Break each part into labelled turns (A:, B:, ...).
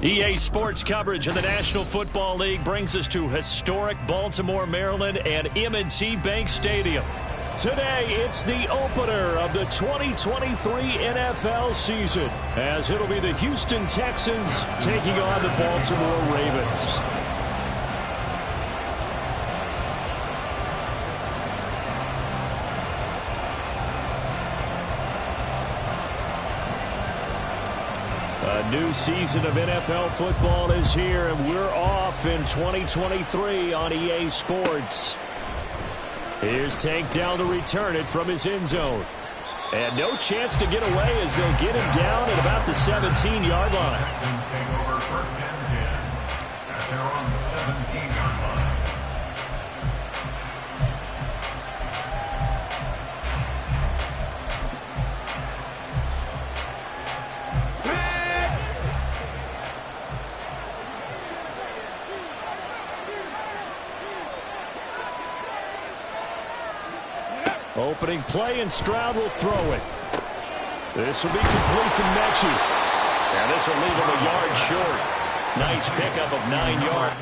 A: EA Sports coverage of the National Football League brings us to historic Baltimore, Maryland and M&T Bank Stadium. Today, it's the opener of the 2023 NFL season, as it'll be the Houston Texans taking on the Baltimore Ravens. A new season of NFL football is here, and we're off in 2023 on EA Sports. Here's Tank down to return it from his end zone. And no chance to get away as they'll get him down at about the 17-yard line.
B: Texans take over first and 10 at their own 17-yard line.
A: Opening play, and Stroud will throw it. This will be complete to Mechie. And this will leave him a yard short. Nice pickup of 9 yards.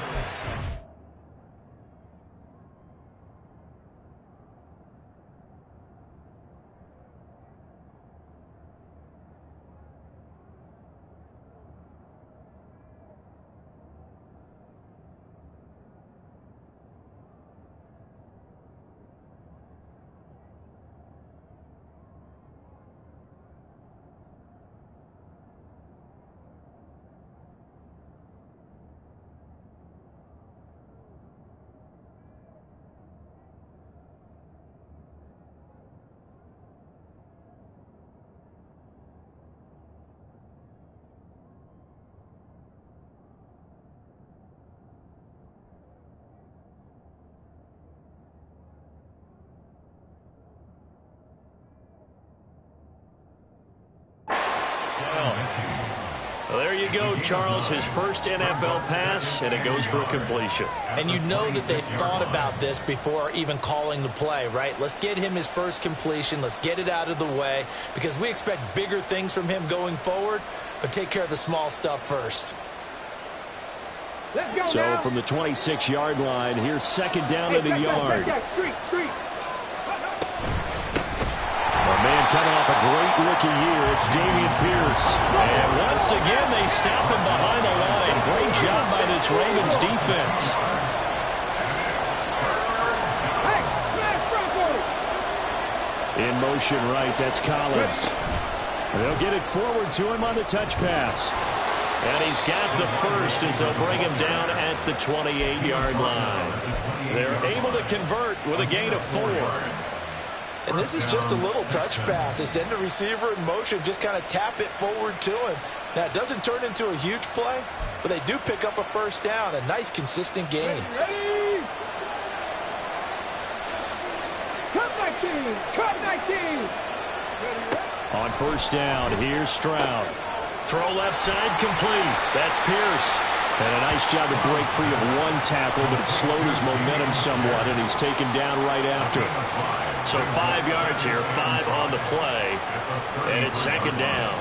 A: Well, there you go, Charles. His first NFL pass, and it goes for a completion.
C: And you know that they've thought about this before even calling the play, right? Let's get him his first completion. Let's get it out of the way, because we expect bigger things from him going forward, but take care of the small stuff first.
A: So from the 26-yard line, here's second down in the yard. A man coming off a great rookie year, it's Dameon Pierce. And once again, they snap him behind the line. Great job by this Ravens defense. In motion right, that's Collins. They'll get it forward to him on the touch pass. And he's got the first as they'll bring him down at the 28-yard line. They're able to convert with a gain of 4.
C: And this is just a little touch pass. They send the receiver in motion, just kind of tap it forward to him. Now, it doesn't turn into a huge play, but they do pick up a first down. A nice, consistent gain.
D: Ready? Cut 19! Cut 19!
A: On first down, here's Stroud. Throw left side, complete. That's Pierce. And a nice job to break free of one tackle, but it slowed his momentum somewhat, and he's taken down right after. So 5 yards here, 5 on the play, and it's second down.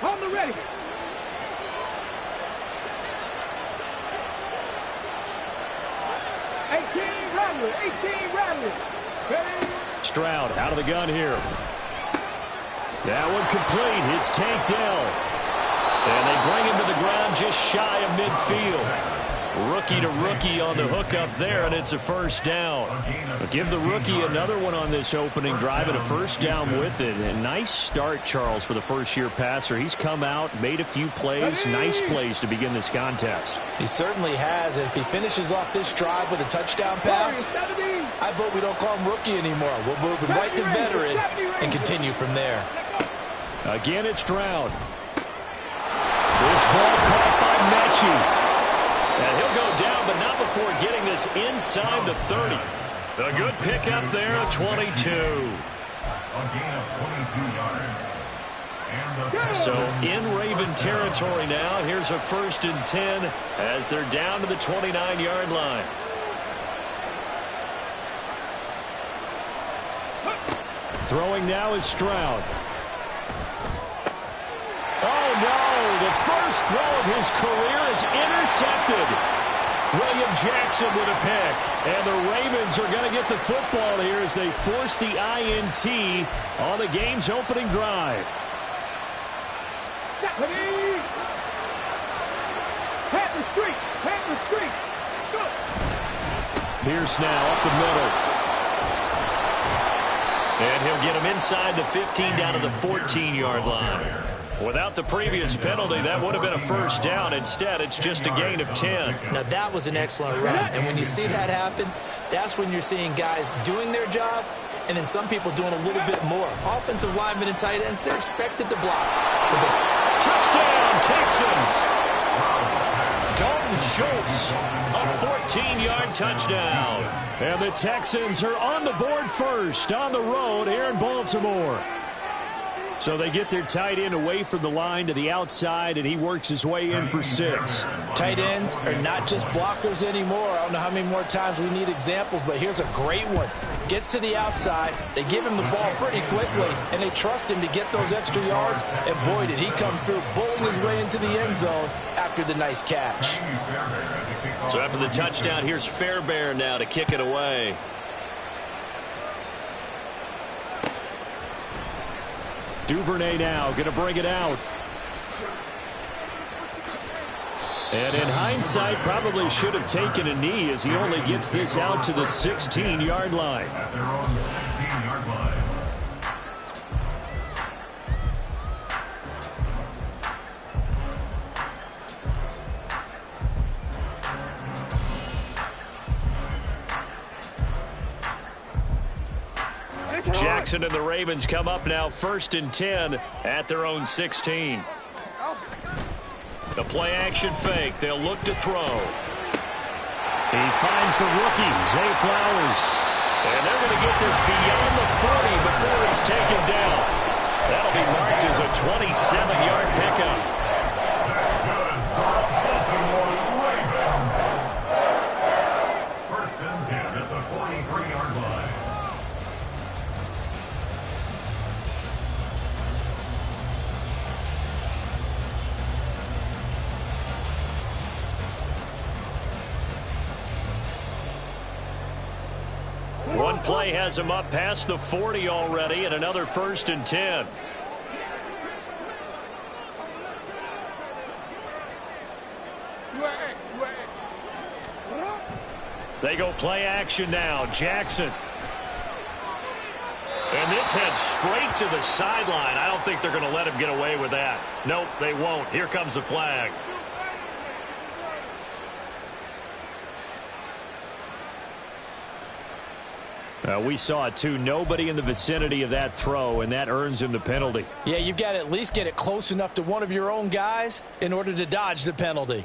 D: On the ready. Rattler.
A: Stroud out of the gun here. That one complete. It's Tank Dell. And they bring him to the ground just shy of midfield. Rookie to rookie on the hookup there, and it's a first down. But give the rookie another one on this opening drive and a first down with it. A nice start, Charles, for the first-year passer. He's come out, made a few plays, nice plays to begin this contest.
C: He certainly has, and if he finishes off this drive with a touchdown pass, I vote we don't call him rookie anymore. We'll move him right to veteran and continue from there.
A: Again, it's Stroud. This ball caught by Mechie. And he'll go down, but not before getting this inside the 30. A good pickup there, 22.
B: A gain of 22 yards.
A: So in Raven territory now, here's a 1st and 10 as they're down to the 29-yard line. Throwing now is Stroud. Oh, no. The first throw of his career is intercepted. William Jackson with a pick. And the Ravens are going to get the football here as they force the INT on the game's opening drive. Pierce now up the middle. And he'll get him inside the 15 down to the 14-yard line. Without the previous penalty, that would have been a first down. Instead, it's just a gain of 10.
C: Now, that was an excellent run. And when you see that happen, that's when you're seeing guys doing their job and then some people doing a little bit more. Offensive linemen and tight ends, they're expected to block.
A: Touchdown, Texans! Dalton Schultz, a 14-yard touchdown. And the Texans are on the board first on the road here in Baltimore. So they get their tight end away from the line to the outside, and he works his way in for 6.
C: Tight ends are not just blockers anymore. I don't know how many more times we need examples, but here's a great one. Gets to the outside, they give him the ball pretty quickly, and they trust him to get those extra yards, and boy, did he come through, bowling his way into the end zone after the nice catch.
A: So after the touchdown, here's Fairbairn now to kick it away. Duvernay now going to bring it out. And in hindsight, probably should have taken a knee as he only gets this out to the 16-yard line.
B: At their own 16-yard line.
A: Jackson and the Ravens come up now 1st and 10 at their own 16. The play action fake. They'll look to throw. He finds the rookie, Zay Flowers. And they're going to get this beyond the 40 before it's taken down. That'll be marked as a 27-yard pickup.
B: That's good. Baltimore Ravens. 1st and 10 at the 43-yard line.
A: One play has him up past the 40 already, and another 1st and 10. They go play action now. Jackson. And this heads straight to the sideline. I don't think they're going to let him get away with that. Nope, they won't. Here comes the flag. We saw it, too. Nobody in the vicinity of that throw, and that earns him the penalty.
C: Yeah, you've got to at least get it close enough to one of your own guys in order to dodge the penalty.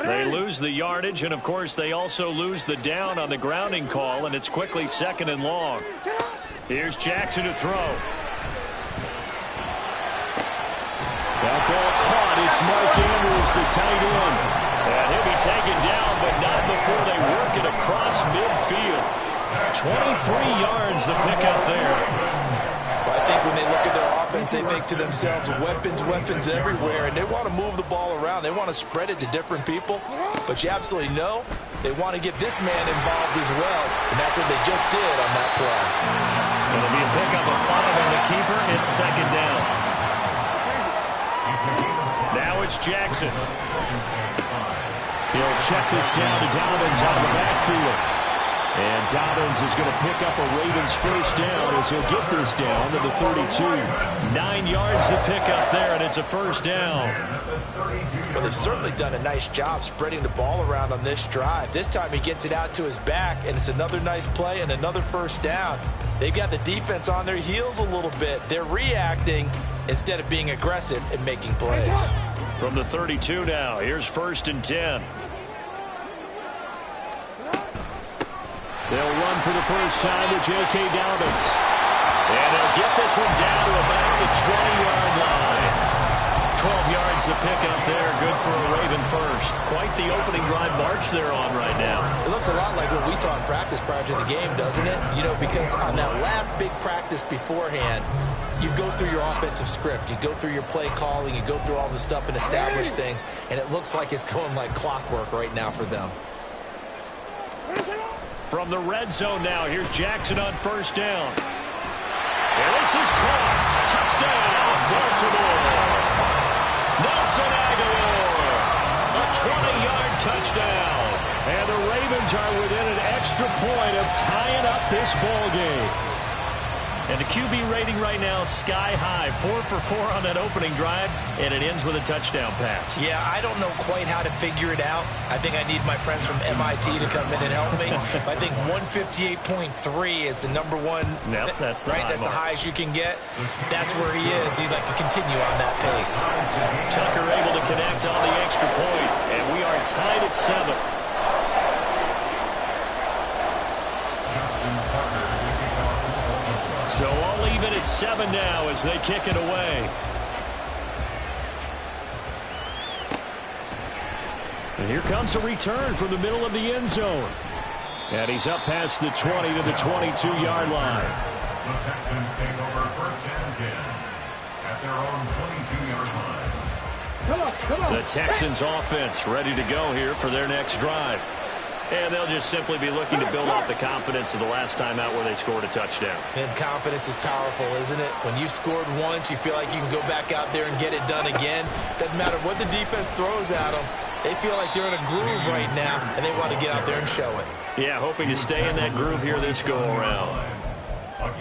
A: They lose the yardage, and, of course, they also lose the down on the grounding call, and it's quickly 2nd and long. Here's Jackson to throw. That ball caught. It's Mark Andrews, the tight end. And he'll be taken down, but not before they work it across midfield. 23 yards the pickup there.
C: Well, I think when they look at their offense, they think to themselves, weapons everywhere, and they want to move the ball around. They want to spread it to different people, but you absolutely know they want to get this man involved as well, and that's what they just did on that play.
A: It'll be a pickup of 5 on the keeper. It's 2nd down. Now it's Jackson. He'll check this down to Dobbins out of the backfield. And Dobbins is going to pick up a Ravens first down as he'll get this down to the 32. 9 yards to pick up there, and it's a first down.
C: Well, they've certainly done a nice job spreading the ball around on this drive. This time he gets it out to his back, and it's another nice play and another first down. They've got the defense on their heels a little bit. They're reacting instead of being aggressive and making plays.
A: From the 32 now, here's 1st and 10. They'll run for the first time with J.K. Dobbins. And they'll get this one down to about the 20-yard line. 12 yards to pick up there. Good for a Raven first. Quite the opening drive march they're on right now.
C: It looks a lot like what we saw in practice prior to the game, doesn't it? You know, because on that last big practice beforehand, you go through your offensive script. You go through your play calling. You go through all the stuff and establish things. And it looks like it's going like clockwork right now for them.
A: From the red zone now, here's Jackson on first down. And this is caught. Touchdown, Baltimore. Nelson Aguilar, a 20-yard touchdown. And the Ravens are within an extra point of tying up this ball game. And the QB rating right now, sky high. 4 for 4 on that opening drive, and it ends with a touchdown pass.
C: Yeah, I don't know quite how to figure it out. I think I need my friends from MIT to come in and help me. I think 158.3 is the number one.
A: Yep, that's the
C: right. That's the highest you can get. That's where he is. He'd like to continue on that pace.
A: Tucker able to connect on the extra point, and we are tied at 7. So all even at 7 now as they kick it away. And here comes a return from the middle of the end zone. And he's up past the 20 to the 22-yard line.
B: The Texans take over first and 10 at their own 22-yard line.
D: Come on.
A: The Texans offense ready to go here for their next drive. And they'll just simply be looking to build off the confidence of the last time out where they scored a touchdown.
C: And confidence is powerful, isn't it? When you've scored once, you feel like you can go back out there and get it done again. Doesn't matter what the defense throws at them. They feel like they're in a groove right now, and they want to get out there and show it.
A: Yeah, hoping to stay in that groove here this go-around.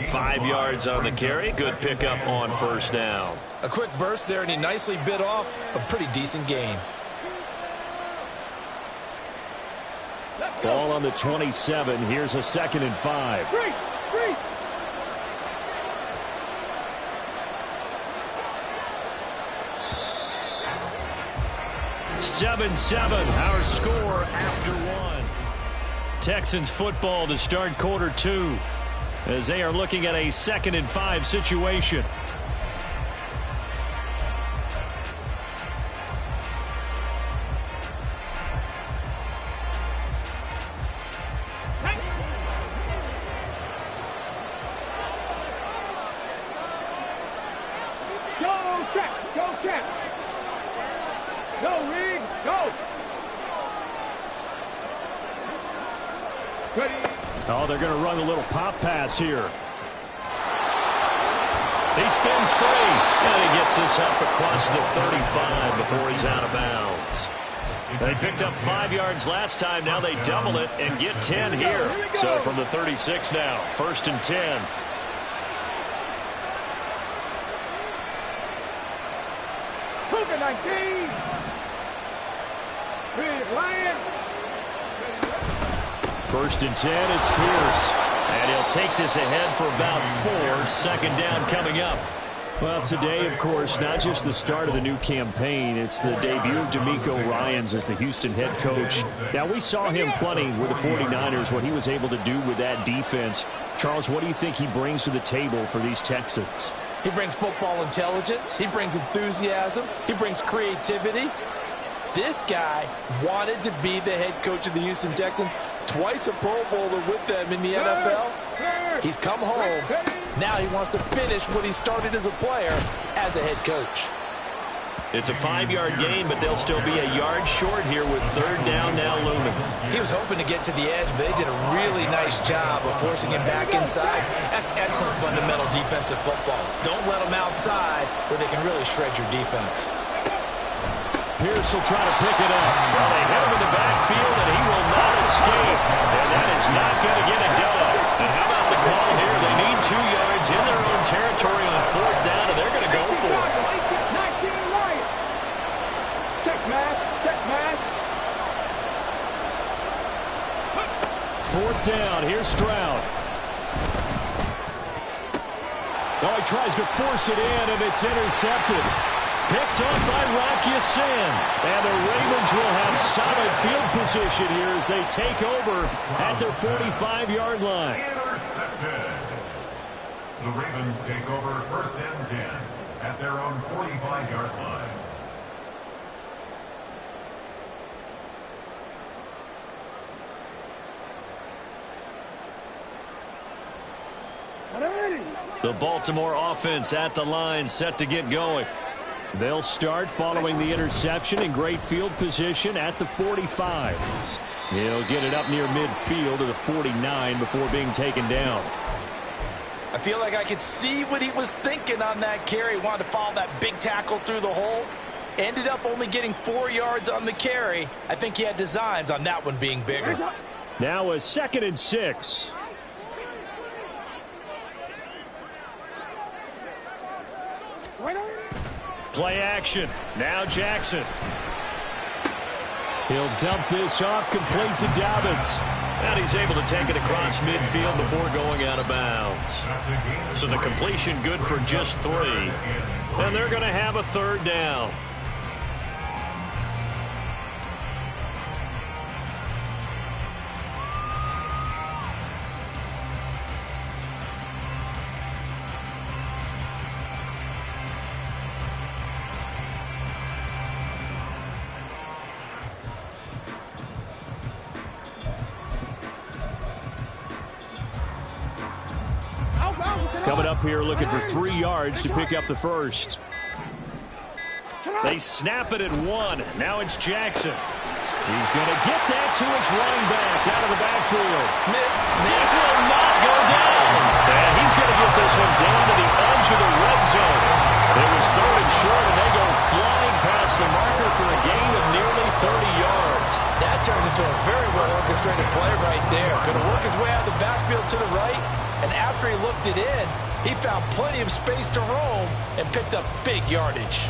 A: 5 yards on the carry. Good pickup on first down.
C: A quick burst there, and he nicely bit off a pretty decent gain.
A: Ball on the 27. Here's a 2nd and 5.
D: Three.
A: 7-7, our score after 1. Texans football to start quarter 2 as they are looking at a 2nd and 5 situation.
D: Go check. Go, Reed, go. Ready.
A: Oh, they're going to run a little pop pass here. He spins free, and he gets this up across the 35 before he's out of bounds. They picked up 5 yards last time. Now they double it and get 10 here. So from the 36 now, 1st and 10.
D: Cougar 19. Big Lion.
A: 1st and 10, it's Pierce. And he'll take this ahead for about 4. 2nd down coming up. Well, today, of course, not just the start of the new campaign. It's the debut of D'Amico Ryans as the Houston head coach. Now, we saw him plenty with the 49ers, what he was able to do with that defense. Charles, what do you think he brings to the table for these Texans?
C: He brings football intelligence. He brings enthusiasm. He brings creativity. This guy wanted to be the head coach of the Houston Texans, twice a Pro Bowler with them in the NFL. He's come home. Now he wants to finish what he started as a player as a head coach.
A: It's a 5-yard gain, but they'll still be a yard short here with 3rd down now looming.
C: He was hoping to get to the edge, but they did a really nice job of forcing him back inside. That's excellent fundamental defensive football. Don't let them outside where they can really shred your defense.
A: Pierce will try to pick it up. Well, they hit him in the backfield, and he will not escape. And that is not going to get it done. And how about the call here? They need 2 yards in their own territory on 4th down, and they're going to go for it.
D: 19 Lion. Check match.
A: 4th down. Here's Stroud. Oh, he tries to force it in, and it's intercepted. Picked up by Rocky Sin. And the Ravens will have solid field position here as they take over at their 45-yard line.
B: The Ravens take over first and 10 at their own 45-yard line.
A: The Baltimore offense at the line, set to get going. They'll start following the interception in great field position at the 45. He'll get it up near midfield to the 49 before being taken down.
C: I feel like I could see what he was thinking on that carry. Wanted to follow that big tackle through the hole. Ended up only getting 4 yards on the carry. I think he had designs on that one being bigger.
A: Now a 2nd and 6. Play action. Now Jackson. He'll dump this off, complete to Dobbins. And he's able to take it across midfield before going out of bounds. So the completion good for just 3. And they're going to have a 3rd down. Coming up here looking for 3 yards to pick up the first. They snap it at 1. Now it's Jackson. He's going to get that to his running back out of the backfield.
C: Missed.
A: This will not go down. And he's going to get this one down to the edge of the red zone. It was 3rd and short, and they go flying past the marker for a gain of nearly 30 yards.
C: That turned into a very well orchestrated play right there. Going to work his way out of the backfield to the right. And after he looked it in, he found plenty of space to roam and picked up big yardage.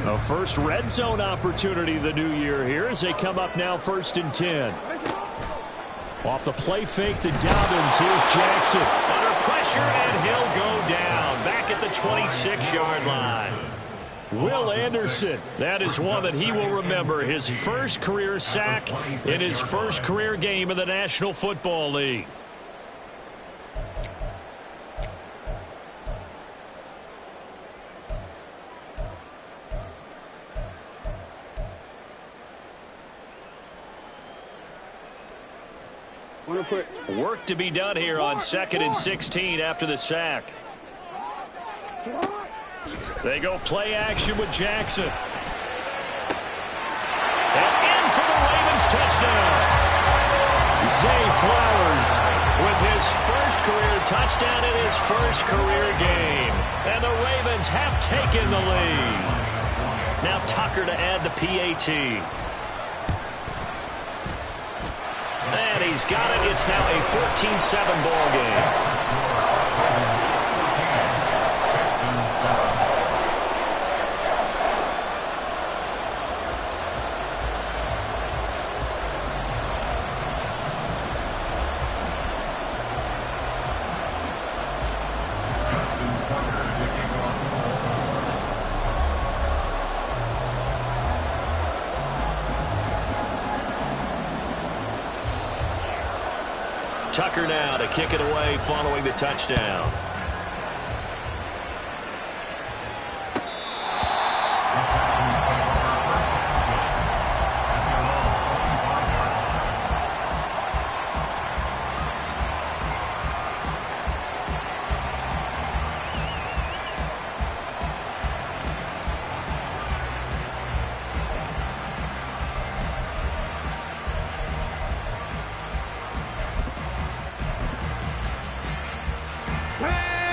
A: A first red zone opportunity the new year here as they come up now 1st and 10. Off the play fake to Dobbins. Here's Jackson. Under pressure, and he'll go down. Back at the 26-yard line. Will Anderson. That is one that he will remember. His first career sack in his first career game in the National Football League. Work to be done here on 2nd and 16 after the sack. They go play action with Jackson. And in for the Ravens touchdown. Zay Flowers with his first career touchdown in his first career game. And the Ravens have taken the lead. Now Tucker to add the PAT. And he's got it. It's now a 14-7 ball game. Tucker now to kick it away following the touchdown.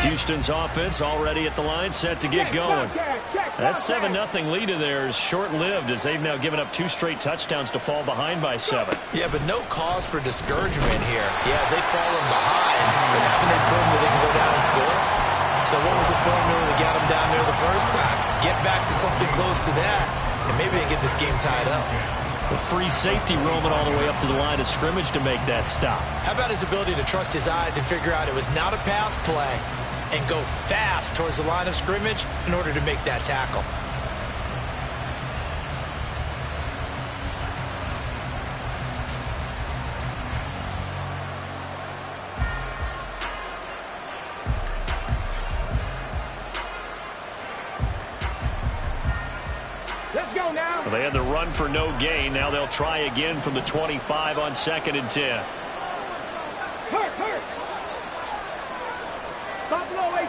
A: Houston's offense already at the line, set to get going. That 7-0 lead of theirs short-lived as they've now given up 2 straight touchdowns to fall behind by 7.
C: Yeah, but no cause for discouragement here. Yeah, they've fallen behind, but haven't they proven that they can go down and score? So what was the formula that got them down there the first time? Get back to something close to that, and maybe they get this game tied up.
A: A free safety roaming all the way up to the line of scrimmage to make that stop.
C: How about his ability to trust his eyes and figure out it was not a pass play and go fast towards the line of scrimmage in order to make that tackle.
D: Let's go now.
A: Well, they had the run for no gain. Now they'll try again from the 25 on 2nd and 10.
D: Hurt, hurt. Buffalo 18.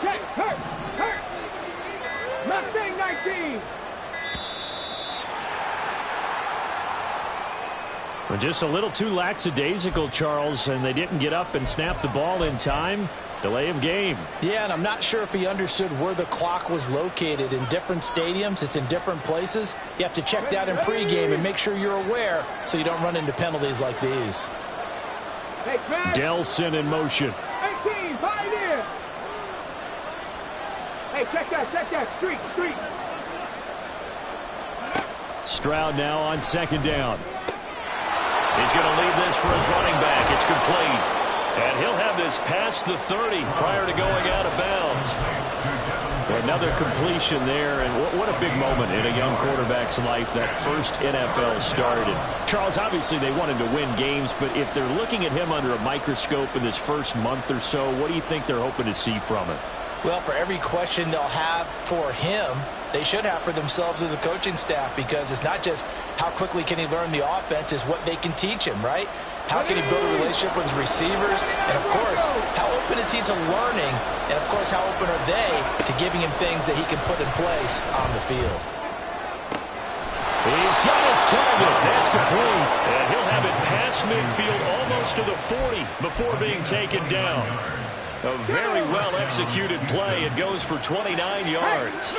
D: Check, hurt, hurt. Mustang 19.
A: Well, just a little too lackadaisical, Charles, and they didn't get up and snap the ball in time. Delay of game.
C: Yeah, and I'm not sure if he understood where the clock was located. In different stadiums, it's in different places. You have to check that in pregame and make sure you're aware so you don't run into penalties like these.
D: Hey, Fred.
A: Delson in motion.
D: 18, pioneer. Hey, check that. Street, street.
A: Stroud now on 2nd down. He's going to leave this for his running back. It's complete. And he'll have this past the 30 prior to going out of bounds. Another completion there, and what a big moment in a young quarterback's life, that first NFL start. And Charles, obviously they wanted to win games, but if they're looking at him under a microscope in this first month or so, what do you think they're hoping to see from it?
C: Well, for every question they'll have for him, they should have for themselves as a coaching staff, because it's not just how quickly can he learn the offense, it's what they can teach him, right? How can he build a relationship with his receivers? And, of course, how open is he to learning? And, of course, how open are they to giving him things that he can put in place on the field?
A: He's got his target. That's complete. And he'll have it past midfield almost to the 40 before being taken down. A very well-executed play. It goes for 29 yards.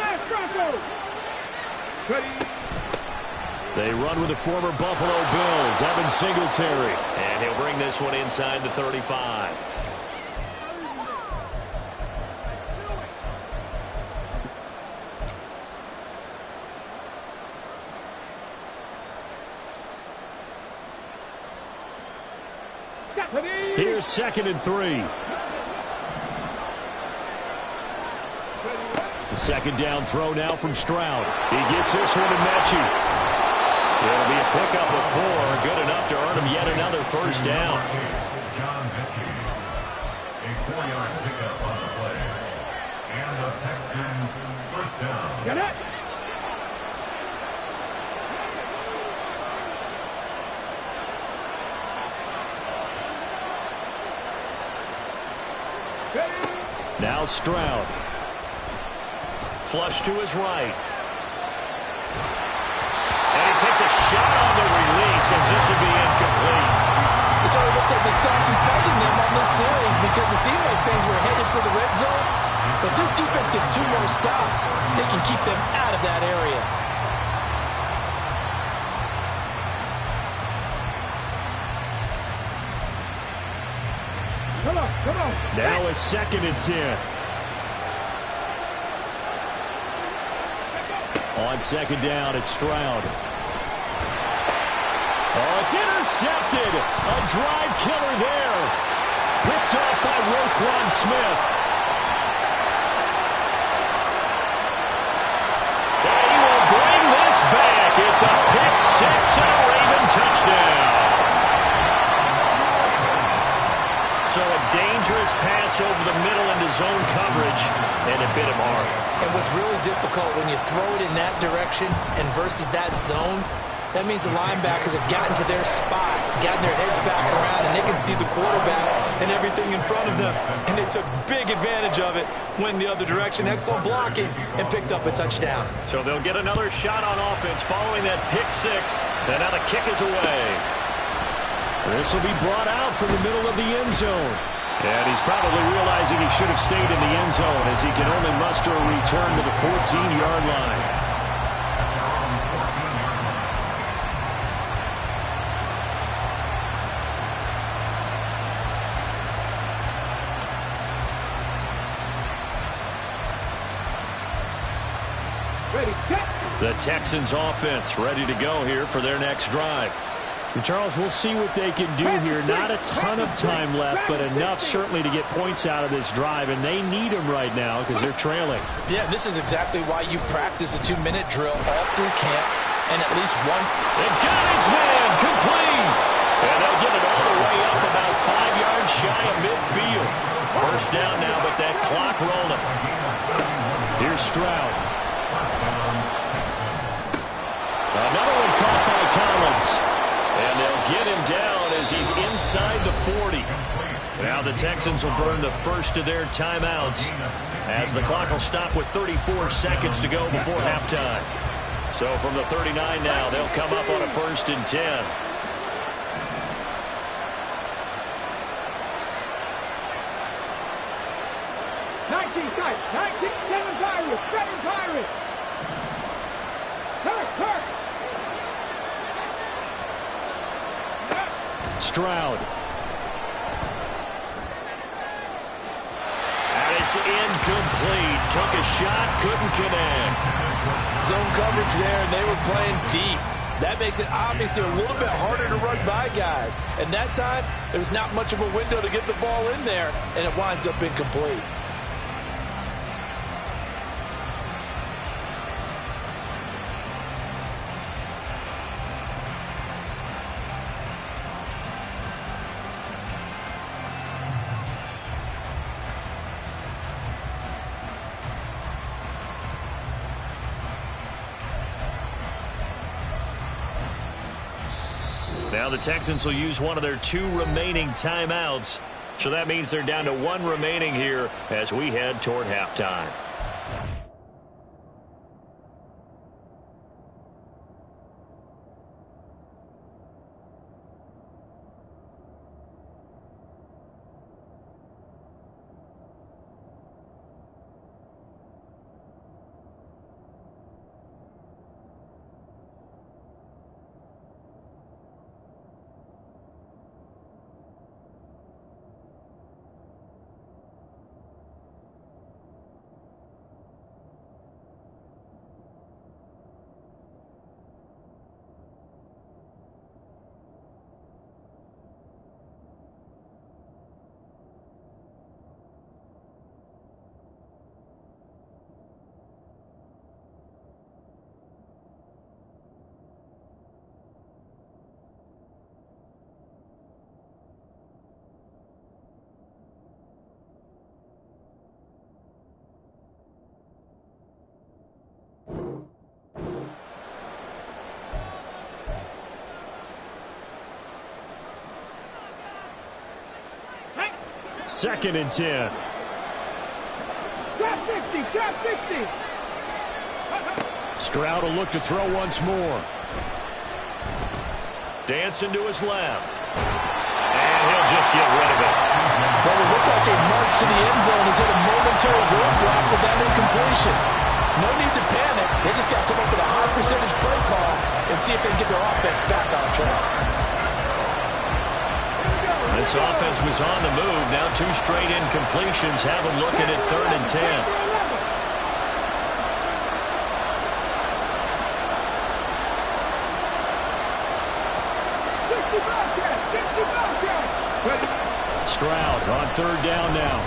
A: They run with the former Buffalo Bill, Devin Singletary. And he'll bring this one inside the 35. Here's 2nd and 3. The 2nd down throw now from Stroud. He gets this one to Mechie. It'll be a pickup of 4, good enough to earn him yet another first down.
B: John Mechie, a 4-yard pickup on the play. And the Texans first down.
D: Get it.
A: Now Stroud. Flush to his right. And he takes a shot on the release as this will be incomplete.
C: It sort of looks like they stopped some fighting them on this series, because it seemed like things were headed for the red zone. But this defense gets 2 more stops. They can keep them out of that area.
D: Come on.
A: Now a 2nd and 10. On 2nd down, it's Stroud. Oh, it's intercepted. A drive killer there. Picked up by Roquan Smith. They will bring this back. It's a pick 6 and a Raven touchdown. So a dangerous pass over the middle into zone coverage, and it bit him hard.
C: And what's really difficult when you throw it in that direction and versus that zone, that means the linebackers have gotten to their spot, gotten their heads back around, and they can see the quarterback and everything in front of them. And they took big advantage of it, went the other direction, excellent blocking, and picked up a touchdown.
A: So they'll get another shot on offense following that pick 6. And now the kick is away. This will be brought out from the middle of the end zone. And he's probably realizing he should have stayed in the end zone, as he can only muster a return to the 14-yard line.
D: ready, set.
A: The Texans offense ready to go here for their next drive.
E: And Charles, we'll see what they can do here. Not a ton of time left, but enough certainly to get points out of this drive, and they need them right now because they're trailing.
C: Yeah, this is exactly why you practice a 2-minute drill all through camp, and at least one.
A: They've got his man complete. And they'll get it all the way up about 5 yards shy of midfield. First down now, but that clock rolling. Here's Stroud. Another one caught by Collins. And they'll get him down as he's inside the 40. Now the Texans will burn the first of their timeouts as the clock will stop with 34 seconds to go before halftime. So from the 39 now, they'll come up on a 1st and 10.
D: Seven Pirates. Kirk.
A: Stroud. And it's incomplete. Took a shot, couldn't connect.
C: Zone coverage there, and they were playing deep. That makes it obviously a little bit harder to run by guys. And that time, there was not much of a window to get the ball in there, and it winds up incomplete.
A: Now the Texans will use one of their 2 remaining timeouts. So that means they're down to 1 remaining here as we head toward halftime.
E: Second and 10.
D: Trap 50, trap 50.
E: Stroud will look to throw once more.
A: Dancing to his left. And he'll just get rid of it.
C: But it looked like a march to the end zone has hit a momentary roadblock with that incompletion. No need to panic. They just got to come up with a high percentage play call and see if they can get their offense back on track.
A: This offense was on the move. Now 2 straight incompletions have them looking at 3rd and 10.
E: Stroud on 3rd down now.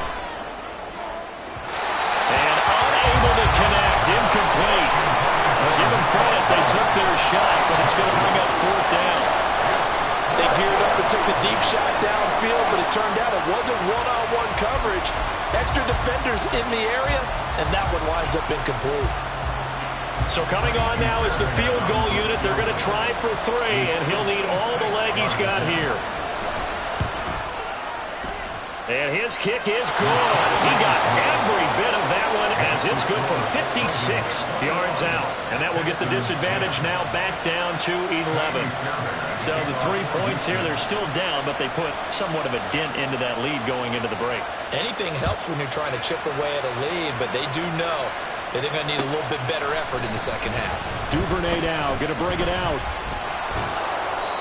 A: And unable to connect. Incomplete. Well, give them credit. They took their shot, but it's going to bring up 4th down.
C: They geared up and took the deep shot downfield, but it turned out it wasn't one-on-one coverage. Extra defenders in the area, and that one winds up incomplete.
A: So coming on now is the field goal unit. They're going to try for 3, and he'll need all the leg he's got here. And his kick is good. He got every bit of that one as it's good from 56 yards out. And that will get the disadvantage now back down to 11. So the 3 points here, they're still down, but they put somewhat of a dent into that lead going into the break.
C: Anything helps when you're trying to chip away at a lead, but they do know that they're going to need a little bit better effort in the second half.
E: Duvernay now going to bring it out.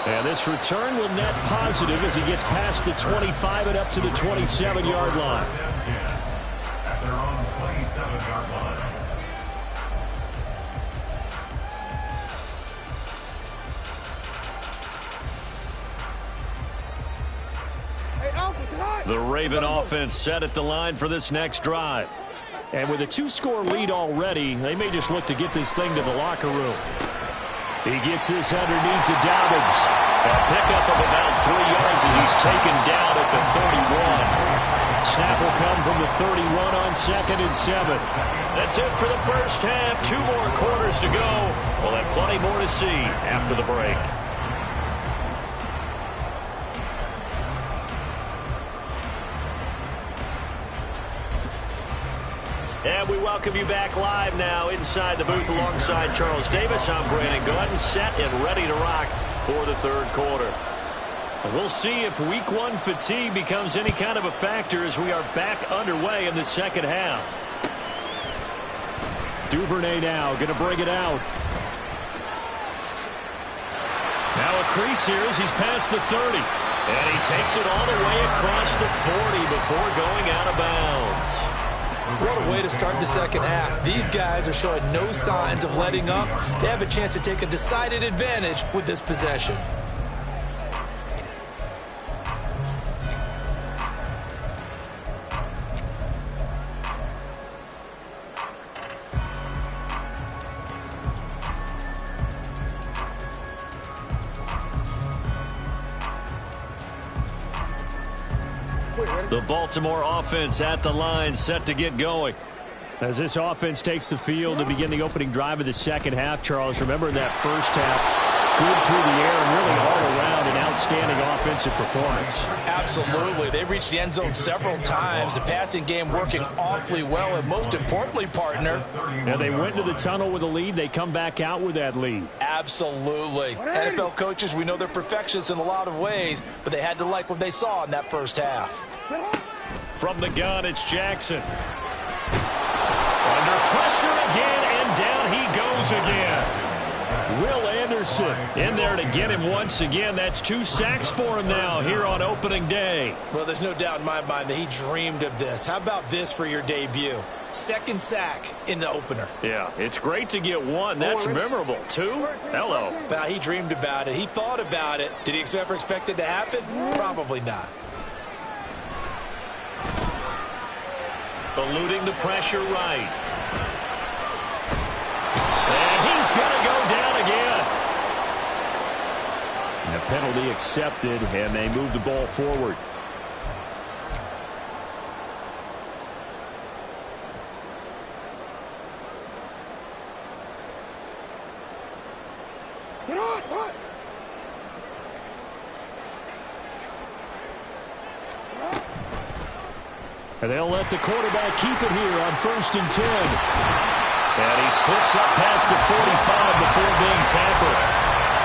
E: And this return will net positive as he gets past the 25 and up to the 27-yard line.
B: At their own 27-yard line.
A: The Raven offense set at the line for this next drive.
E: And with a 2-score lead already, they may just look to get this thing to the locker room. He gets this underneath to Dobbins.
A: A pickup of about 3 yards as he's taken down at the 31.
E: Snap will come from the 31 on 2nd and 7.
A: That's it for the first half. 2 more quarters to go. We'll have plenty more to see after the break. And we welcome you back live now inside the booth alongside Charles Davis. I'm Brandon Gordon, set and ready to rock for the third quarter. We'll see if week 1 fatigue becomes any kind of a factor as we are back underway in the second half.
E: Duvernay now going to bring it out.
A: Now a crease here as he's past the 30. And he takes it all the way across the 40 before going out of bounds.
C: What a way to start the second half. These guys are showing no signs of letting up. They have a chance to take a decided advantage with this possession.
A: The Baltimore offense at the line, set to get going.
E: As this offense takes the field to begin the opening drive of the second half, Charles, remember in that first half, good through the air and really all around an outstanding offensive performance.
C: Absolutely. They reached the end zone several times. The passing game working awfully well, and most importantly, partner.
E: Now they went to the tunnel with a lead. They come back out with that lead.
C: Absolutely. NFL coaches, we know they're perfectionists in a lot of ways, but they had to like what they saw in that first half.
A: From the gun, it's Jackson. Under pressure again, and down he goes again.
E: Will Anderson
A: in there to get him once again. That's 2 sacks for him now here on opening day.
C: Well, there's no doubt in my mind that he dreamed of this. How about this for your debut? 2nd sack in the opener.
A: Yeah, it's great to get 1. That's memorable. 2? Hello.
C: Now, he dreamed about it. He thought about it. Did he ever expect it to happen? Probably not.
A: Eluding the pressure right. And he's going to go down again.
E: And the penalty accepted, and they move the ball forward. And they'll let the quarterback keep it here on 1st and 10.
A: And he slips up past the 45 before being tackled.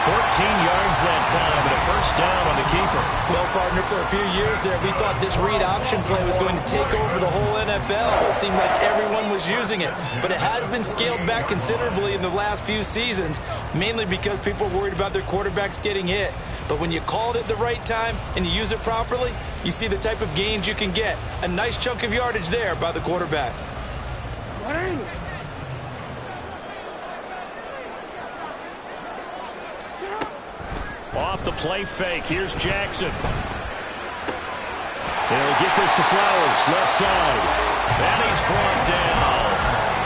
A: 14 yards that time, and a first down on the keeper.
C: Well, partner, for a few years there, we thought this read option play was going to take over the whole NFL. It seemed like everyone was using it, but it has been scaled back considerably in the last few seasons, mainly because people are worried about their quarterbacks getting hit. But when you call it at the right time and you use it properly, you see the type of gains you can get. A nice chunk of yardage there by the quarterback.
A: Off the play fake, here's Jackson. He'll get this to Flowers, left side. And he's brought down.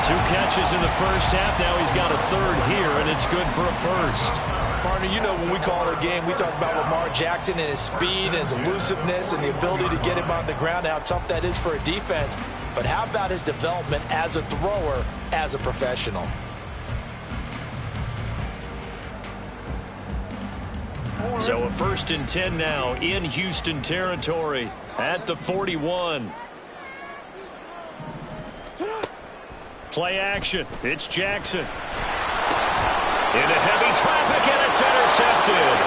A: 2 catches in the first half. Now he's got a 3rd here, and it's good for a first.
C: Partner, you know when we call it a game, we talk about Lamar Jackson and his speed and his elusiveness and the ability to get him on the ground, how tough that is for a defense. But how about his development as a thrower, as a professional?
A: So a 1st and 10 now in Houston territory at the 41. Play action. It's Jackson. Into heavy traffic, and it's intercepted.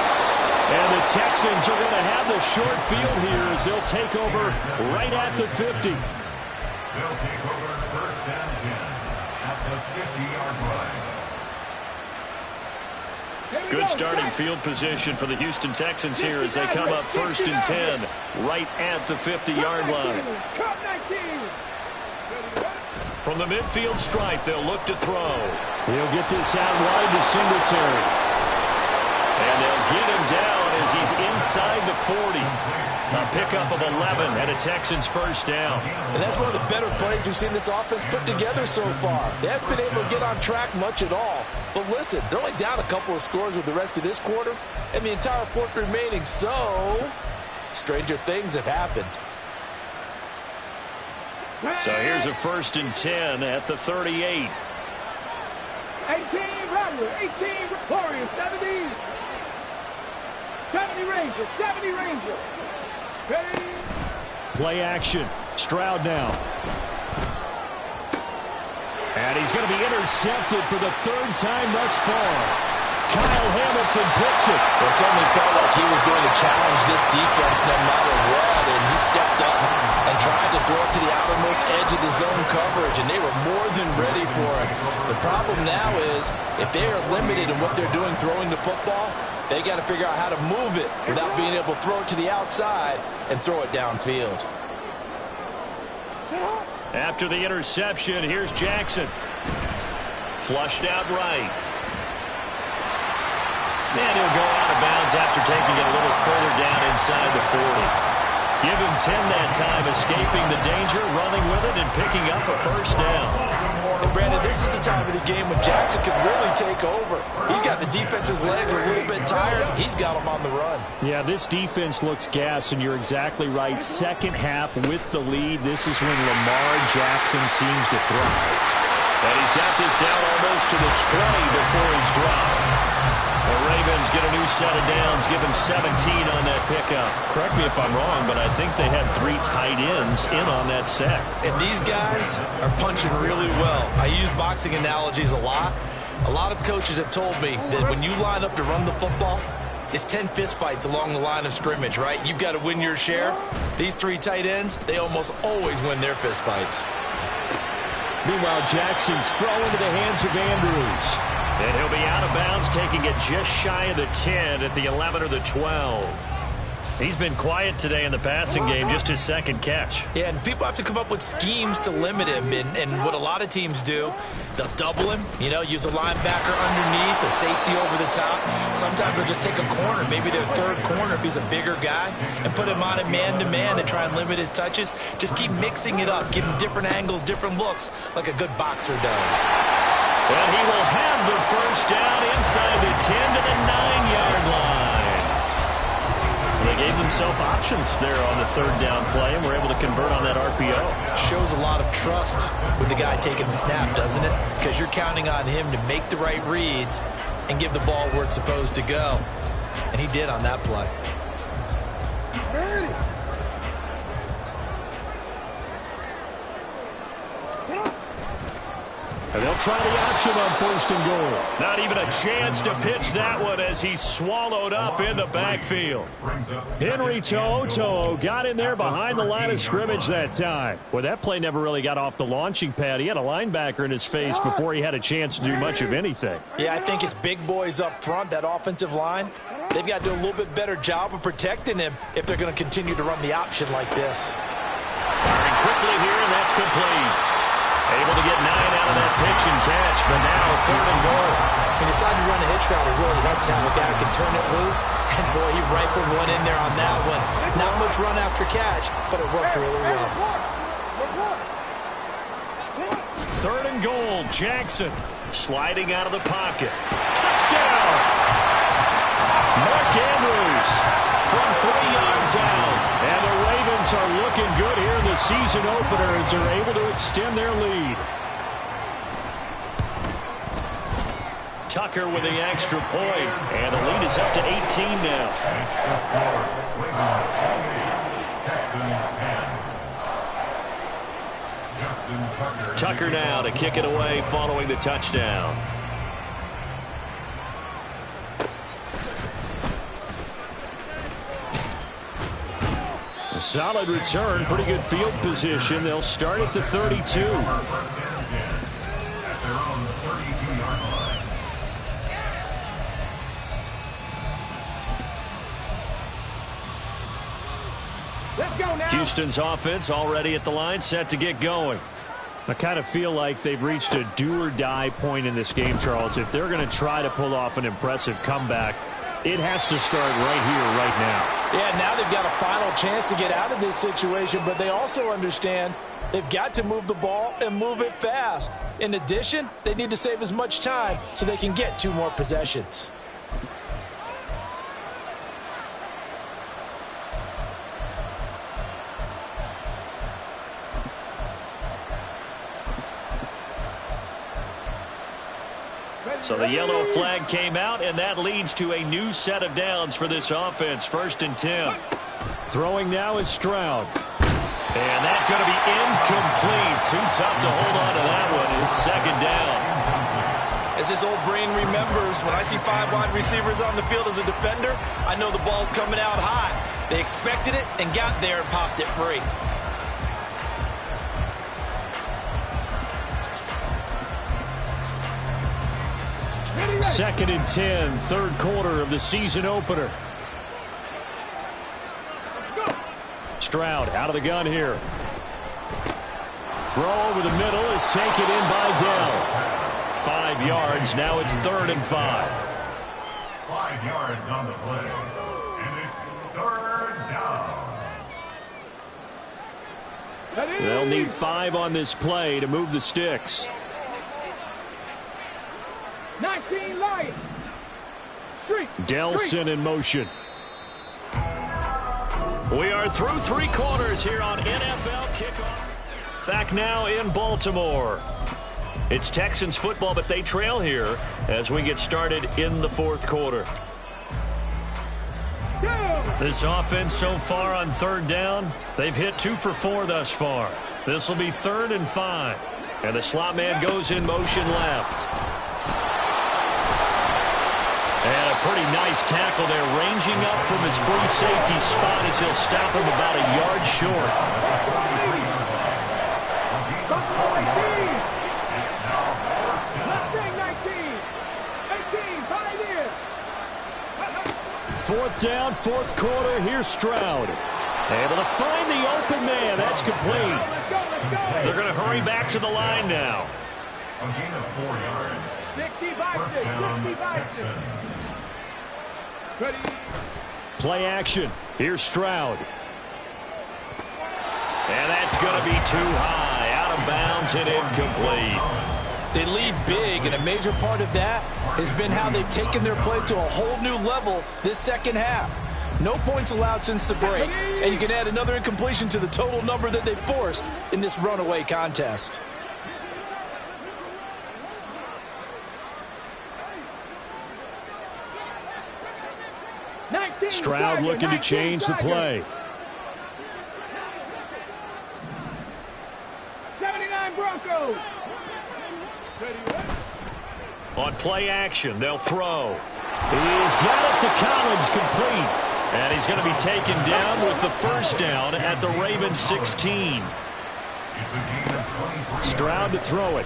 E: And the Texans are going to have the short field here as they'll take over right at the 50.
B: They'll take over 1st and 10 at the 50-yard line.
A: Good starting field position for the Houston Texans here as they come up 1st and 10 right at the 50-yard line. From the midfield stripe, they'll look to throw.
E: He'll get this out wide to Singletary.
A: And they'll get him down as he's inside the 40. A pickup of 11 and a Texans first down.
C: And that's one of the better plays we've seen this offense put together so far. They haven't been able to get on track much at all. But listen, they're only down a couple of scores with the rest of this quarter and the entire fourth remaining, so stranger things have happened.
A: So here's a 1st and 10 at the 38.
D: 18 Rebels, 18 Warriors, 70. 70 Rangers, 70 Rangers. Ready?
E: Play action. Stroud now. And he's going to be intercepted for the 3rd time thus far. Kyle Hamilton picks it.
C: It certainly felt like he was going to challenge this defense no matter what, and he stepped up and tried to throw it to the outermost edge of the zone coverage, and they were more than ready for it. The problem now is if they are limited in what they're doing throwing the football, they got to figure out how to move it without being able to throw it to the outside and throw it downfield.
A: After the interception, here's Jackson. Flushed out right. And he'll go out of bounds after taking it a little further down inside the 40. Give him 10 that time, escaping the danger, running with it, and picking up a first down.
C: And Brandon, this is the time of the game when Jackson can really take over. He's got the defense's legs a little bit tired. He's got them on the run.
E: Yeah, this defense looks gassed, and you're exactly right. Second half with the lead, this is when Lamar Jackson seems to thrive.
A: And he's got this down almost to the 20 before he's dropped. The Ravens get a new set of downs, give him 17 on that pickup. Correct me if I'm wrong, but I think they had 3 tight ends in on that set.
C: And these guys are punching really well. I use boxing analogies a lot. A lot of coaches have told me that when you line up to run the football, it's 10 fistfights along the line of scrimmage, right? You've got to win your share. These 3 tight ends, they almost always win their fistfights.
E: Meanwhile, Jackson's throw into the hands of Andrews.
A: And he'll be out of bounds, taking it just shy of the 10 at the 11 or the 12. He's been quiet today in the passing game, just his 2nd catch.
C: Yeah, and people have to come up with schemes to limit him. And what a lot of teams do, they'll double him, use a linebacker underneath, a safety over the top. Sometimes they'll just take a corner, maybe their 3rd corner if he's a bigger guy, and put him on it man-to-man to try and limit his touches. Just keep mixing it up, give him different angles, different looks, like a good boxer does.
A: And he will have the first down inside the 10 to the 9-yard line. They gave themselves options there on the 3rd down play and were able to convert on that RPO.
C: Shows a lot of trust with the guy taking the snap, doesn't it? Because you're counting on him to make the right reads and give the ball where it's supposed to go. And he did on that play.
E: And they'll try the option on 1st and goal.
A: Not even a chance to pitch that one as he's swallowed up in the backfield.
E: Henry To'o got in there behind the line of scrimmage that time. Well, that play never really got off the launching pad. He had a linebacker in his face before he had a chance to do much of anything.
C: Yeah, I think it's big boys up front, that offensive line. They've got to do a little bit better job of protecting him if they're going to continue to run the option like this.
A: Firing quickly here, and that's complete. Able to get 9 out of that pitch and catch, but now 3rd and goal.
C: He decided to run a hitch route. It really helped to have a guy who can turn it loose. And, boy, he rifled one in there on that one. Not much run after catch, but it worked really well.
A: 3rd and goal, Jackson sliding out of the pocket. Touchdown! Mark Andrews from 3 yards out. And the Ravens are looking good here in the season opener as they're able to extend their lead. Tucker with the extra point, and the lead is up to 18 now.
B: Extra score, Ravens 28, Texans 10. Justin
A: Tucker now to kick it away following the touchdown. A solid return, pretty good field position. They'll start at the 32.
B: At their own 32-yard line.
D: Let's go now.
A: Houston's offense already at the line, set to get going.
E: I kind of feel like they've reached a do-or-die point in this game, Charles. If they're going to try to pull off an impressive comeback, It has to start right here, right now.
C: Yeah, now they've got a final chance to get out of this situation, but they also understand they've got to move the ball and move it fast. In addition, they need to save as much time so they can get 2 more possessions.
E: So the yellow flag came out, and that leads to a new set of downs for this offense. 1st and 10. Throwing now is Stroud. And that's going to be incomplete. Too tough to hold on to that one. It's 2nd down.
C: As his old brain remembers, when I see 5 wide receivers on the field as a defender, I know the ball's coming out high. They expected it and got there and popped it free.
E: 2nd and 10, 3rd quarter of the season opener. Stroud out of the gun here. Throw over the middle is taken in by Dell. 5 yards. Now it's 3rd and 5.
B: 5 yards on the play. And it's 3rd down.
E: They'll need 5 on this play to move the sticks.
D: 19 Lions. Street.
E: Delson in motion. We are through 3 quarters here on NFL Kickoff. Back now in Baltimore. It's Texans football, but they trail here as we get started in the 4th quarter. This offense so far on 3rd down, they've hit 2 for 4 thus far. This will be 3rd and 5. And the slot man goes in motion left. And a pretty nice tackle there, ranging up from his free safety spot as he'll stop him about a yard short. Fourth down, 4th quarter. Here's Stroud. Able to find the open man. That's complete. They're going to hurry back to the line now.
B: A gain of 4 yards. 1st down, Texans.
E: Play action. Here's Stroud. And that's going to be too high. Out of bounds and incomplete.
C: They lead big, and a major part of that has been how they've taken their play to a whole new level this 2nd half. No points allowed since the break, and you can add another incompletion to the total number that they forced in this runaway contest.
E: Stroud looking to change the play.
D: 79 Broncos.
E: On play action, they'll throw. He's got it to Collins, complete. And he's going to be taken down with the 1st down at the Ravens 16. Stroud to throw it.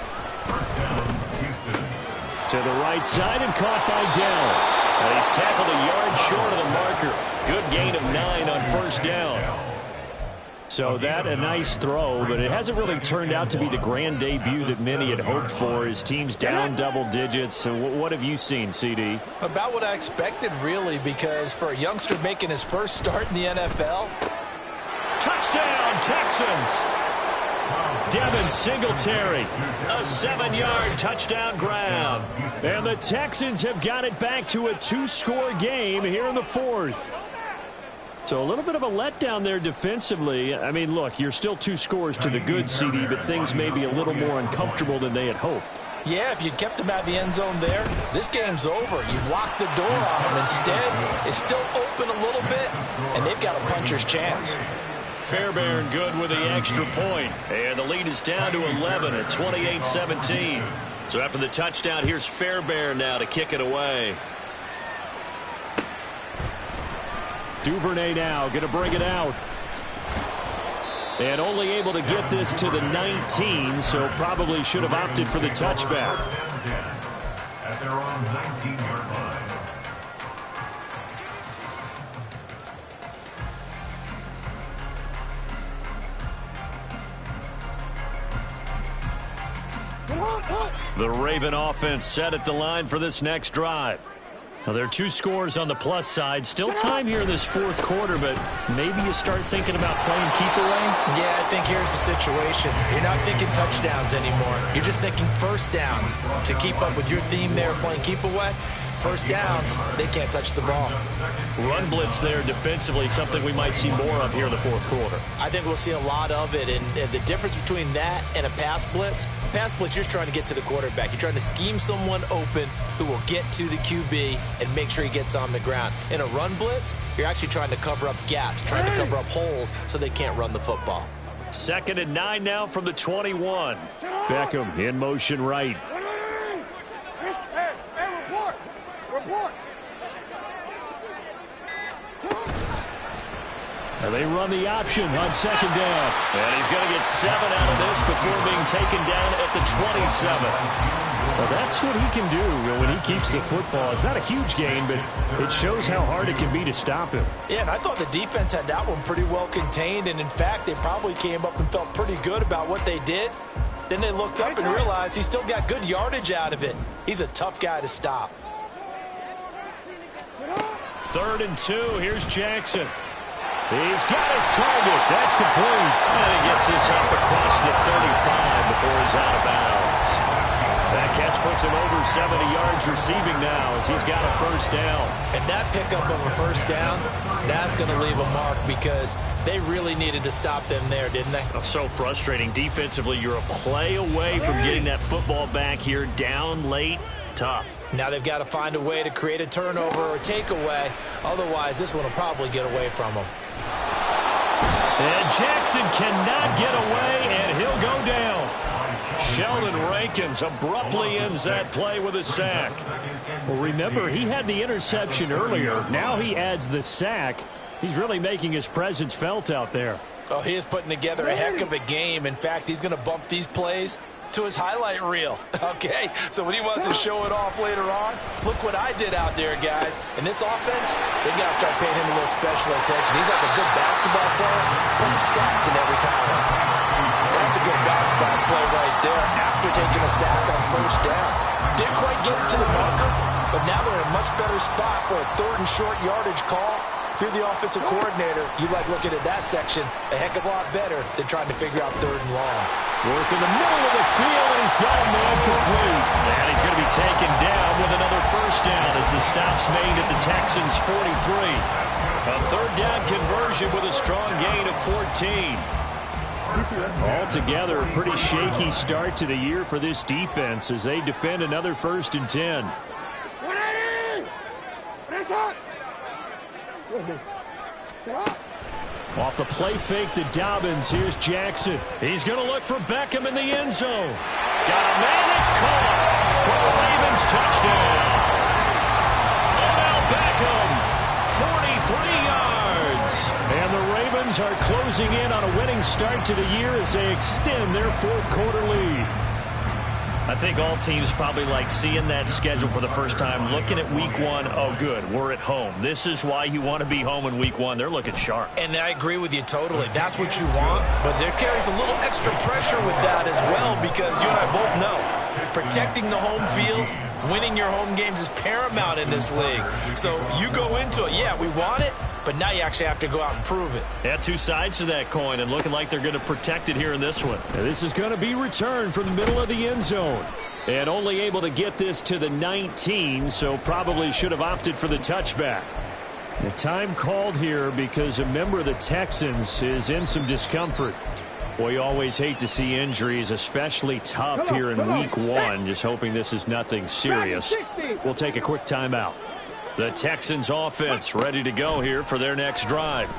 E: To the right side and caught by Dell. And he's tackled a yard short of the marker. Good gain of 9 on 1st down. So that a nice throw, but it hasn't really turned out to be the grand debut that many had hoped for. His team's down double digits. So what have you seen, CD?
C: About what I expected, really, because for a youngster making his first start in the NFL.
E: Touchdown, Texans! Devin Singletary, a 7-yard touchdown grab. And the Texans have got it back to a 2-score game here in the 4th. So a little bit of a letdown there defensively. I mean, look, you're still 2 scores to the good, CD, but things may be a little more uncomfortable than they had hoped.
C: Yeah, if you kept him out of the end zone there, this game's over. You've locked the door on him. Instead, it's still open a little bit, and they've got a puncher's chance.
E: Fairbairn good with the extra point. And the lead is down to 11 at 28-17. So after the touchdown, here's Fairbairn now to kick it away. Duvernay now going to bring it out. And only able to get this to the 19, so probably should have opted for the touchback.
B: At their own 19-yard line.
E: The Raven offense set at the line for this next drive. Well, there are 2 scores on the plus side. Still time here in this fourth quarter, but maybe you start thinking about playing keep away?
C: Yeah, I think here's the situation. You're not thinking touchdowns anymore. You're just thinking first downs. To keep up with your theme there, playing keep away, first downs, they can't touch the ball.
E: Run blitz there defensively, something we might see more of here in the fourth quarter.
C: I think we'll see a lot of it, and the difference between that and a pass blitz, you're trying to get to the quarterback. You're trying to scheme someone open who will get to the QB and make sure he gets on the ground. In a run blitz, you're actually trying to cover up gaps, trying to cover up holes so they can't run the football.
E: 2nd and 9 now from the 21. Beckham in motion right. And they run the option on 2nd down. And he's going to get 7 out of this before being taken down at the 27. Well, that's what he can do when he keeps the football. It's not a huge gain, but it shows how hard it can be to stop him.
C: Yeah, and I thought the defense had that one pretty well contained, and in fact, they probably came up and felt pretty good about what they did. Then they looked up and realized he still got good yardage out of it. He's a tough guy to stop.
E: 3rd and 2. Here's Jackson. He's got his target. That's complete. And he gets this up across the 35 before he's out of bounds. That catch puts him over 70 yards receiving now as he's got a first down.
C: And that pickup of a first down, that's going to leave a mark because they really needed to stop them there, didn't they?
E: Oh, so frustrating. Defensively, you're a play away from getting that football back here down late. Tough.
C: Now they've got to find a way to create a turnover or a takeaway. Otherwise, this one will probably get away from them.
E: And Jackson cannot get away, and he'll go down. Sheldon Rankins abruptly ends that play with a sack. Well, remember, he had the interception earlier. Now he adds the sack. He's really making his presence felt out there.
C: Oh, he is putting together a heck of a game. In fact, he's going to bump these plays to his highlight reel, okay? So when he wants to show it off later on, look what I did out there, guys. In this offense, they've got to start paying him a little special attention. He's like a good basketball player, putting stats in every column. That's a good basketball play right there after taking a sack on first down. Didn't quite get it to the marker, but now they're in a much better spot for a 3rd and short yardage call. If you're the offensive coordinator, you like looking at that section a heck of a lot better than trying to figure out 3rd and long.
E: Work in the middle of the field, and he's got a man complete. And he's going to be taken down with another first down as the stop's made at the Texans' 43. A 3rd down conversion with a strong gain of 14. Altogether, a pretty shaky start to the year for this defense as they defend another 1st and 10. Off the play fake to Dobbins. Here's Jackson. He's going to look for Beckham in the end zone. Got a man that's caught for the Ravens touchdown. Odell Beckham, 43 yards. And the Ravens are closing in on a winning start to the year as they extend their 4th quarter lead. I think all teams probably like seeing that schedule for the first time, looking at week 1. Oh, good, we're at home. This is why you want to be home in week 1. They're looking sharp.
C: And I agree with you totally. That's what you want, but there carries a little extra pressure with that as well because you and I both know protecting the home field, winning your home games is paramount in this league. So you go into it, yeah, we want it, but now you actually have to go out and prove it.
E: Yeah, 2 sides to that coin, and looking like they're going to protect it here in this one. And this is going to be returned from the middle of the end zone. And only able to get this to the 19, so probably should have opted for the touchback. The time called here because a member of the Texans is in some discomfort. Boy, you always hate to see injuries, especially tough here in week 1. Just hoping this is nothing serious. We'll take a quick timeout. The Texans offense ready to go here for their next drive.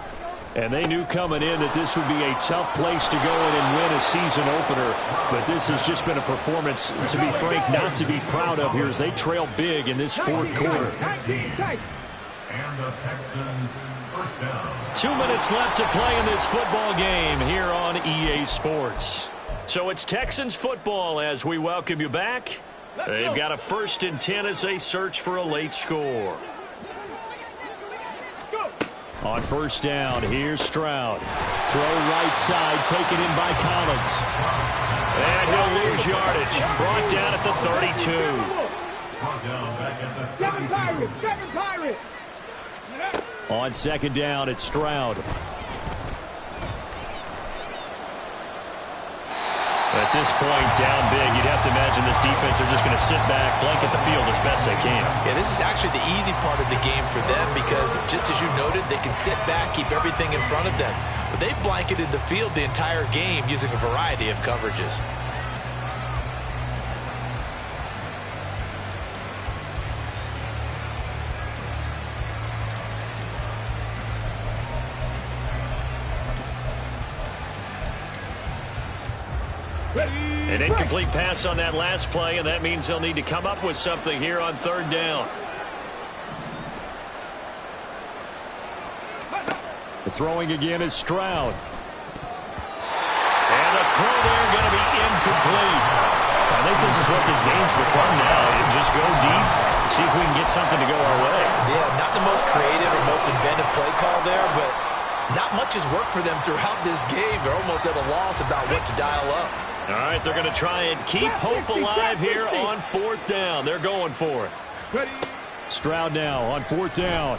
E: And they knew coming in that this would be a tough place to go in and win a season opener. But this has just been a performance, to be frank, not to be proud of here as they trail big in this 4th quarter.
B: And the Texans first down.
E: 2 minutes left to play in this football game here on EA Sports. So it's Texans football as we welcome you back. They've got a 1st and 10 as they search for a late score. On first down, here's Stroud. Throw right side, taken in by Collins. And he'll lose yardage. Brought down at the 32.
B: Brought down back at the
D: Seven
B: 32.
D: Pirates! Seven Pirates!
A: On second down, it's Stroud. At this point, down big, you'd have to imagine this defense are just going to sit back, blanket the field as best they can.
C: Yeah, this is actually the easy part of the game for them because, just as you noted, they can sit back, keep everything in front of them. But they've blanketed the field the entire game using a variety of coverages.
A: An incomplete pass on that last play, and that means they'll need to come up with something here on third down. The throwing again is Stroud. And the throw there going to be incomplete. I think this is what this game's become now. Just go deep, see if we can get something to go our way.
C: Yeah, not the most creative or most inventive play call there, but not much has worked for them throughout this game. They're almost at a loss about what to dial up.
A: All right, they're going to try and keep hope alive here on fourth down. They're going for it. Stroud now on fourth down.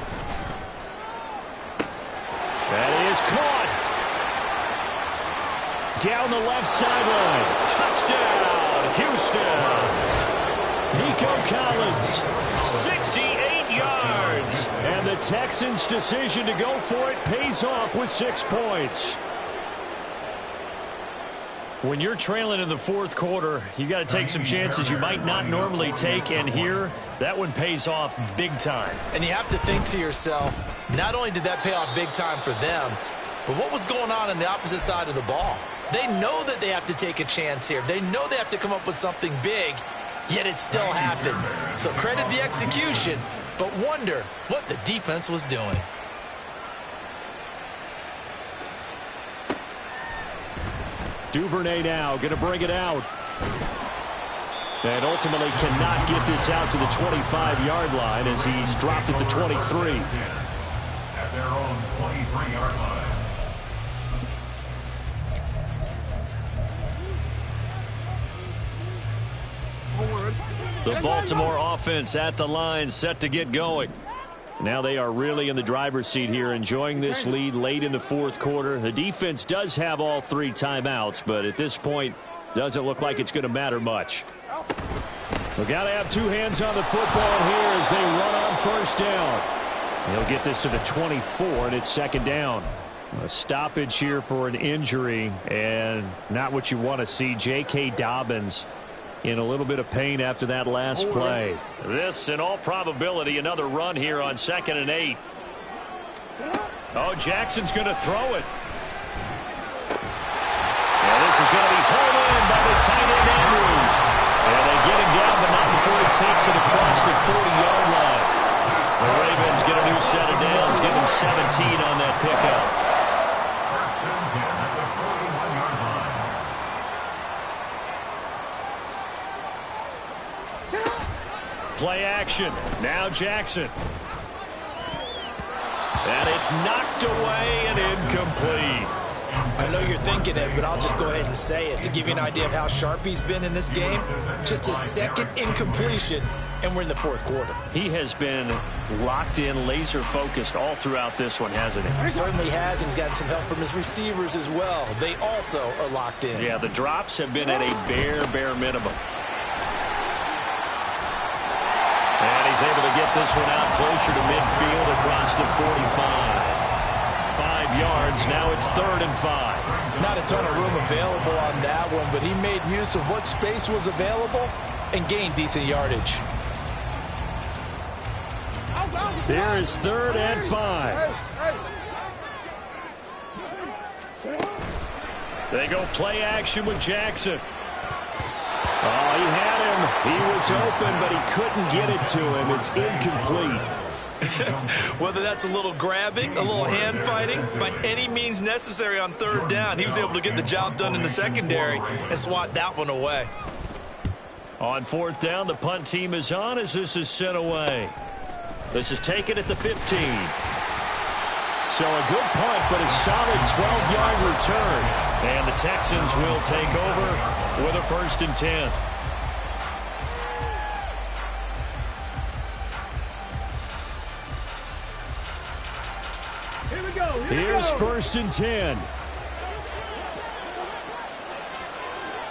A: That is caught. Down the left sideline. Touchdown, Houston. Nico Collins, 68 yards. And the Texans' decision to go for it pays off with 6 points. When you're trailing in the fourth quarter, you got to take some chances you might not normally take, and here, that one pays off big time.
C: And you have to think to yourself, not only did that pay off big time for them, but what was going on the opposite side of the ball? They know that they have to take a chance here. They know they have to come up with something big, yet it still happens. So credit the execution, but wonder what the defense was doing.
A: Duvernay now going to bring it out. And ultimately cannot get this out to the 25-yard line as he's dropped it to 23.
B: At their own 23-yard line.
A: The Baltimore offense at the line, set to get going. Now they are really in the driver's seat here, enjoying this lead late in the fourth quarter. The defense does have all 3 timeouts, but at this point, doesn't look like it's going to matter much. We've got to have 2 hands on the football here as they run on first down. They'll get this to the 24, and it's second down. A stoppage here for an injury, and not what you want to see. J.K. Dobbins in a little bit of pain after that last play. This, in all probability, another run here on 2nd and 8. Oh, Jackson's going to throw it. And this is going to be pulled in by the tight end Andrews. And they get him down, but not before he takes it across the 40-yard line. The Ravens get a new set of downs, give them 17 on that pickup.
B: First and 10 at the 41-yard line.
A: Play action. Now Jackson. And it's knocked away and incomplete.
C: I know you're thinking it, but I'll just go ahead and say it. To give you an idea of how sharp he's been in this game, just his second incompletion, and we're in the fourth quarter.
A: He has been locked in, laser-focused all throughout this one, hasn't he?
C: He certainly has, and he's gotten some help from his receivers as well. They also are locked in.
A: Yeah, the drops have been at a bare minimum. And he's able to get this one out closer to midfield across the 45. 5 yards, now it's 3rd and 5.
F: Not a ton of room available on that one, but he made use of what space was available and gained decent yardage.
A: There is 3rd and 5. They go play action with Jackson. Oh, he had him. He was open, but he couldn't get it to him. It's incomplete.
C: Whether that's a little grabbing, a little hand fighting, by any means necessary on 3rd down, he was able to get the job done in the secondary and swat that one away.
A: On 4th down, the punt team is on as this is sent away. This is taken at the 15. So a good punt, but a solid 12-yard return. And the Texans will take over with a 1st and 10.
E: Here's 1st and 10.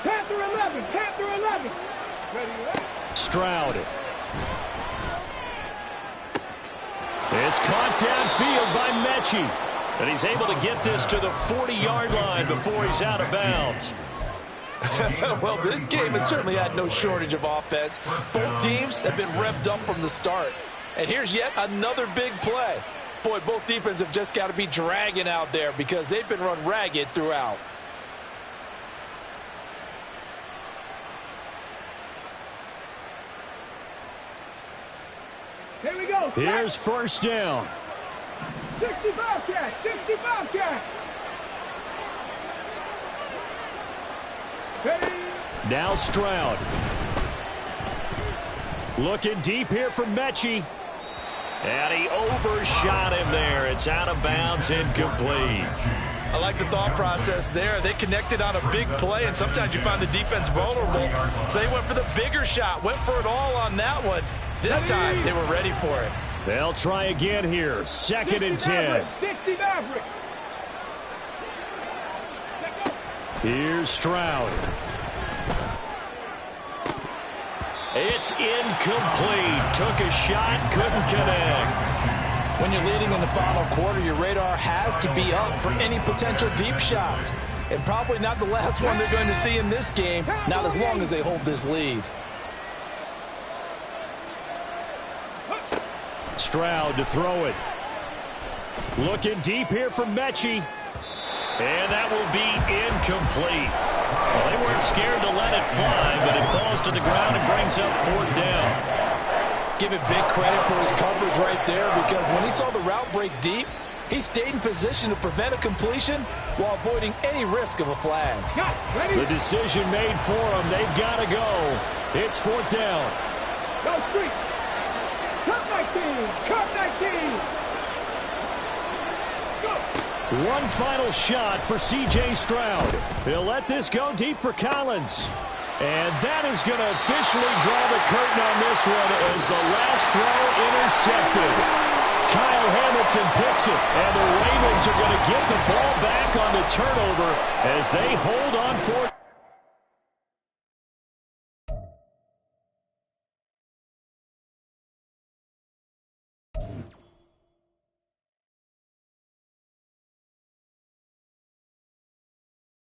D: Panther 11. Panther 11. Ready?
E: Stroud. It's caught downfield by Mechie. And he's able to get this to the 40-yard line before he's out of bounds.
F: Well, this game has certainly had no shortage of offense. Both teams have been revved up from the start. And here's yet another big play. Boy, both defenses have just got to be dragging out there because they've been run ragged throughout.
D: Here we go.
E: Here's 1st down.
D: 65 catch. 65 catch. Ready?
E: Now Stroud. Looking deep here for Mechie. And he overshot him there. It's out of bounds, incomplete.
C: I like the thought process there. They connected on a big play, and sometimes you find the defense vulnerable. So they went for the bigger shot, went for it all on that one. This time, they were ready for it.
E: They'll try again here. 2nd and 10.
D: 60 Maverick.
E: Here's Stroud. It's incomplete. Took a shot, couldn't connect.
F: When you're leading in the final quarter, your radar has to be up for any potential deep shots. And probably not the last one they're going to see in this game, not as long as they hold this lead.
E: Stroud to throw it. Looking deep here for Mechie. And that will be incomplete. Well, they weren't scared to let it fly, but it falls to the ground and brings up 4th down.
F: Give it big credit for his coverage right there because when he saw the route break deep, he stayed in position to prevent a completion while avoiding any risk of a flag.
E: The decision made for them. They've got to go. It's 4th down.
D: Go street. Cut 19. Cut 19.
E: One final shot for C.J. Stroud. They'll let this go deep for Collins. And that is going to officially draw the curtain on this one as the last throw intercepted. Kyle Hamilton picks it, and the Ravens are going to get the ball back on the turnover as they hold on for